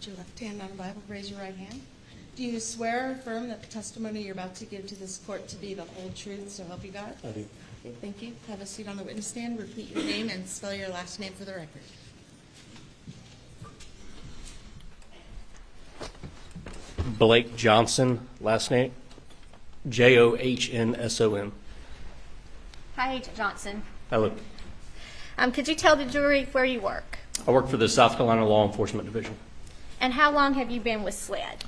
Put your left hand on the Bible, raise your right hand. Do you swear or affirm that the testimony you're about to give to this court to be the whole truth, so help you God? I do. Okay, thank you. Have a seat on the witness stand. Repeat your name and spell your last name for the record. Blake Johnson, last name Johnsson. Hi, Agent Johnson. Hello. Could you tell the jury where you work? I work for the South Carolina Law Enforcement Division. And how long have you been with SLED?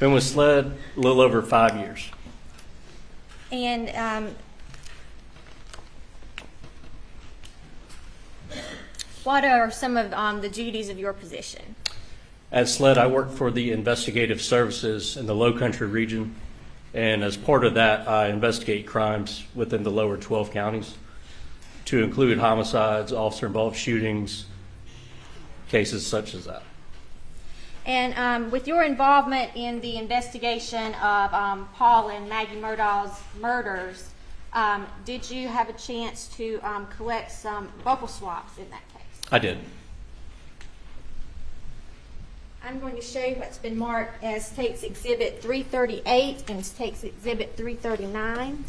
Been with SLED a little over 5 years. And what are some of the duties of your position? At SLED, I work for the investigative services in the Low Country region, and as part of that, I investigate crimes within the lower 12 counties, to include homicides, officer-involved shootings, cases such as that. And with your involvement in the investigation of Paul and Maggie Murdaugh's murders, did you have a chance to collect some buccal swabs in that case? I did. I'm going to show you what's been marked as State's Exhibit 338 and State's Exhibit 339.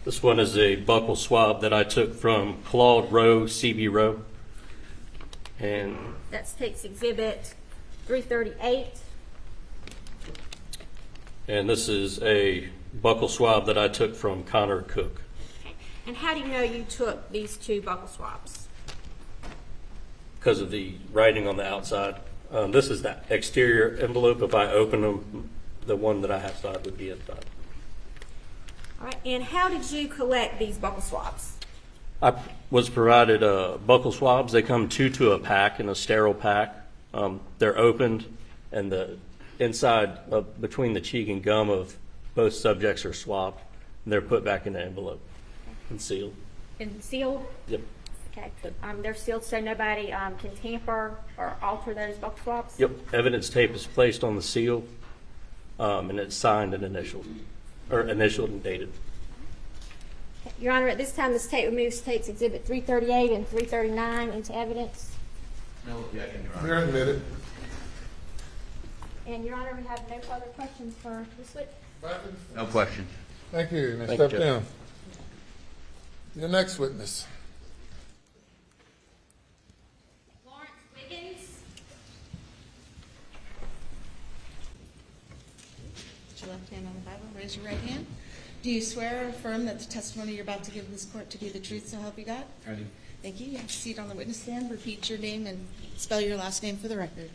This one is a buccal swab that I took from Claude Rowe, CB Rowe. And That State's Exhibit 338. this is a buccal swab that I took from Connor Cook. Okay. And how do you know you took these two buccal swabs? Because of the writing on the outside. This is the exterior envelope. If I open them, the one that I have side would be inside. All right. And how did you collect these buccal swabs? I was provided buccal swabs. They come two to a pack in a sterile pack. They're opened, and the inside between the cheek and gum of both subjects are swabbed. And they're put back in the envelope and sealed. And sealed? Yep. Okay. They're sealed so nobody can tamper or alter those buccal swabs? Yep. Evidence tape is placed on the seal, and it's signed and initialed, and dated. Your Honor, at this time, the state removes State's Exhibit 338 and 339 into evidence. No objection, Your Honor. You're admitted. And Your Honor, we have no further questions for this witness. No questions. Thank you. You may Thank you, step Judge. down. Your next witness. Wiggins. Put your left hand on the Bible, raise your right hand. Do you swear or affirm that the testimony you're about to give this court to be the truth, so help you God? I do. Thank you. You have a seat on the witness stand. Repeat your name and spell your last name for the record.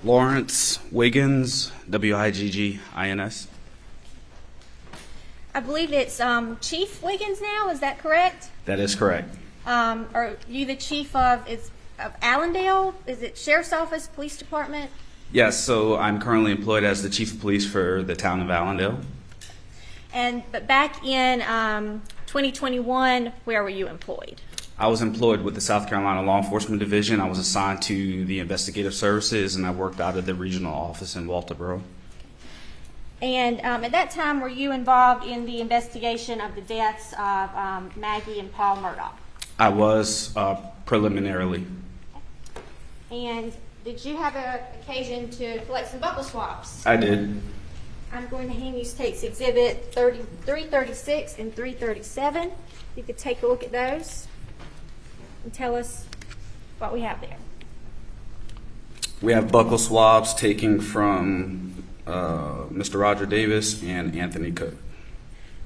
Lawrence Wiggins, Wiggins. I believe it's Chief Wiggins now, is that correct? That is correct. Are you the chief of Allendale? Is it Sheriff's Office, Police Department? Yes, so I'm currently employed as the chief of police for the town of Allendale. But back in 2021, where were you employed? I was employed with the South Carolina Law Enforcement Division. I was assigned to the investigative services, and I worked out of the regional office in Walterboro. And at that time, were you involved in the investigation of the deaths of Maggie and Paul Murdaugh? I was preliminarily. And did you have an occasion to collect some buccal swabs? I did. I'm going to hand you State's Exhibit 336 and 337. You could take a look at those and tell us what we have there. We have buccal swabs taken from Mr. Roger Davis and Anthony Cook.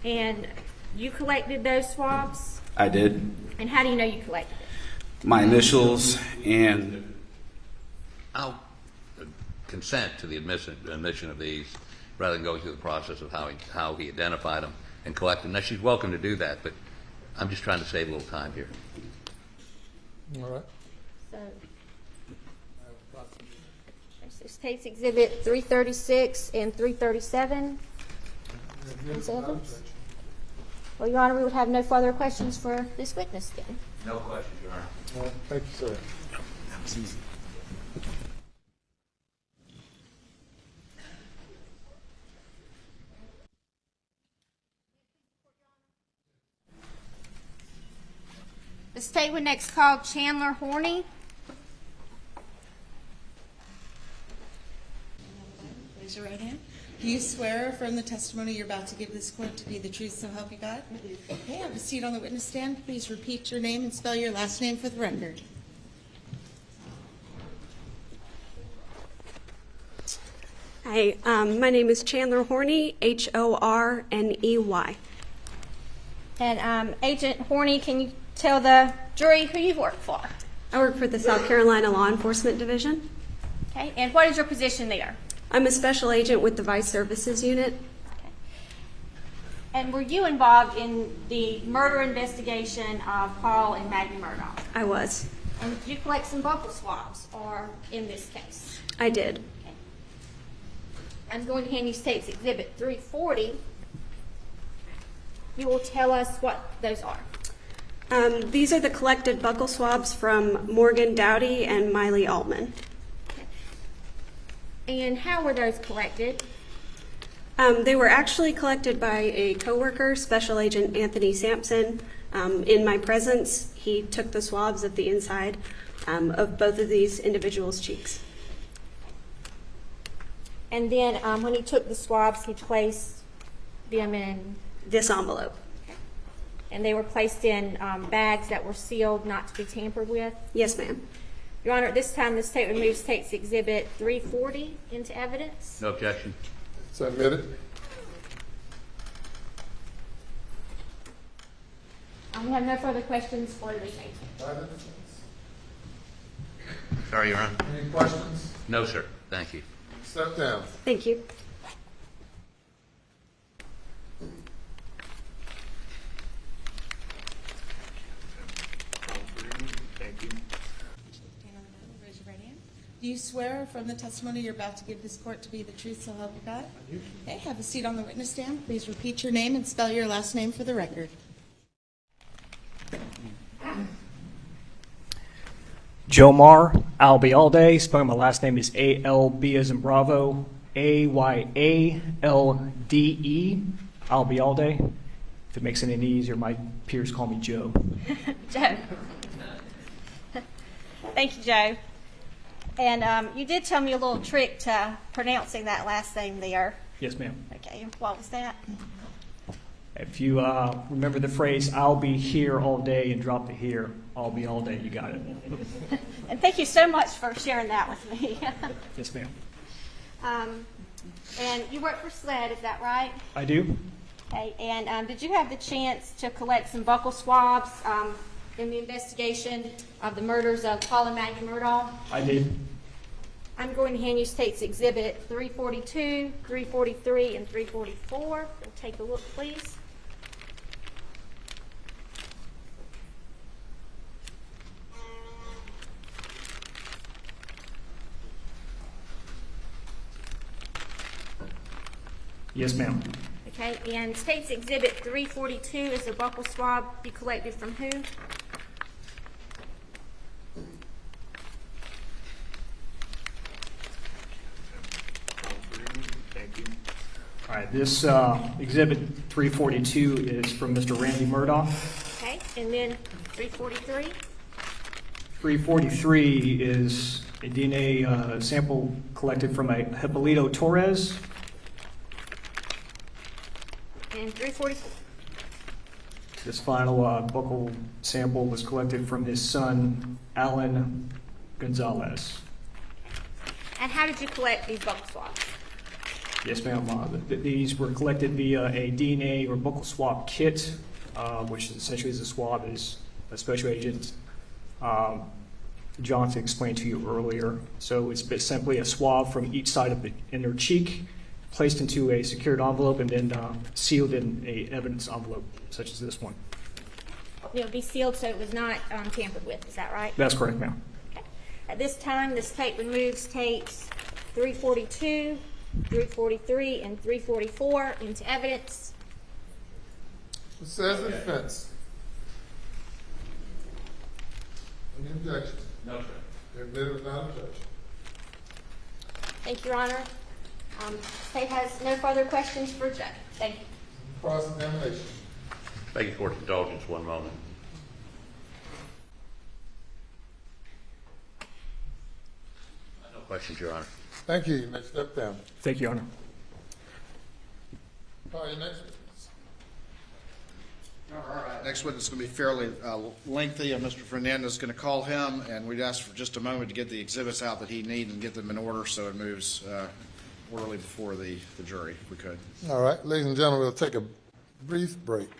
And you collected those swabs? I did. And how do you know you collected them? My initials and I'll consent to the admission of these rather than go through the process of how he identified them and collected them. Now, she's welcome to do that, but I'm just trying to save a little time here. All right. So State's Exhibit 336 and 337. Those evidence? Well, Your Honor, we would have no further questions for this witness then. No questions, Your Honor. All right. Thank you, sir. The state would next call Chandler Horney. Raise your right hand. Do you swear or affirm the testimony you're about to give this court to be the truth, so help you God? I do. Okay, have a seat on the witness stand. Please repeat your name and spell your last name for the record. Hi, my name is Chandler Horney, Horney. And Agent Horney, can you tell the jury who you work for? I work for the South Carolina Law Enforcement Division. Okay, and what is your position there? I'm a special agent with the Vice Services Unit. Okay. And were you involved in the murder investigation of Paul and Maggie Murdaugh? I was. And did you collect some buccal swabs, or in this case? I did. Okay. I'm going to hand you State's Exhibit 340. You will tell us what those are. These are the collected buccal swabs from Morgan Dowdy and Miley Altman. And how were those collected? They were actually collected by a coworker, Special Agent Anthony Sampson. In my presence, he took the swabs at the inside of both of these individuals' cheeks. And then when he took the swabs, he placed them in, This envelope. and they were placed in bags that were sealed, not to be tampered with. Yes, ma'am. Your Honor, at this time, the state would move State's Exhibit 340 into evidence. No objection. It's admitted. We have no further questions for this agent. Sorry, Your Honor. Any questions? No, sir. Thank you. Step down. Thank you. Raise your right hand. Do you swear or affirm the testimony you're about to give this court to be the truth, so help you God? I do. Okay, have a seat on the witness stand. Please repeat your name and spell your last name for the record. Jomar Albayalde, spelling my last name is A-L-B as in Bravo, A-Y-A-L-D-E, Albayalde. If it makes it any easier, my peers call me Joe. Joe. Thank you, Joe. And you did tell me a little trick to pronouncing that last name there. Yes, ma'am. Okay, what was that? If you remember the phrase, I'll be here all day, and drop the here, I'll be all day, you got it. And thank you so much for sharing that with me. Yes, ma'am. And you work for SLED, is that right? I do. Okay, and did you have the chance to collect some buccal swabs in the investigation of the murders of Paul and Maggie Murdaugh? I did. I'm going to hand you State's Exhibit 342, 343, and 344. We'll take a look, please. Yes, ma'am. Okay, and State's Exhibit 342 is a buccal swab you collected from who? Thank you. All right, this Exhibit 342 is from Mr. Randy Murdaugh. Okay, and then 343? 343 is a DNA sample collected from a Hippolito Torres. And 344? This final buccal sample was collected from his son, Alan Gonzalez. And how did you collect these buccal swabs? Yes, ma'am. These were collected via a DNA or buccal swab kit, which essentially is a swab, as a special agent Johnson explained to you earlier. So it's simply a swab from each side of the inner cheek, placed into a secured envelope, and then sealed in a evidence envelope, such as this one. It would be sealed so it was not tampered with, is that right? That's correct, ma'am. Okay. At this time, the state removes tapes 342, 343, and 344 into evidence. What says the defense? Any objection? No, sir. Admitted without objection. Thank you, Your Honor. State has no further questions for Joe. Thank you. Cross-examination. Thank you for the indulgence one moment. questions, Your Honor. Thank you. You may step down. Thank you, Your Honor. Call your next witness. All right, next witness is going to be fairly lengthy, and Mr. Fernandez is going to call him, and we'd ask for just a moment to get the exhibits out that he needs and get them in order so it moves orderly before the jury, if we could. All right, ladies and gentlemen, we'll take a brief break.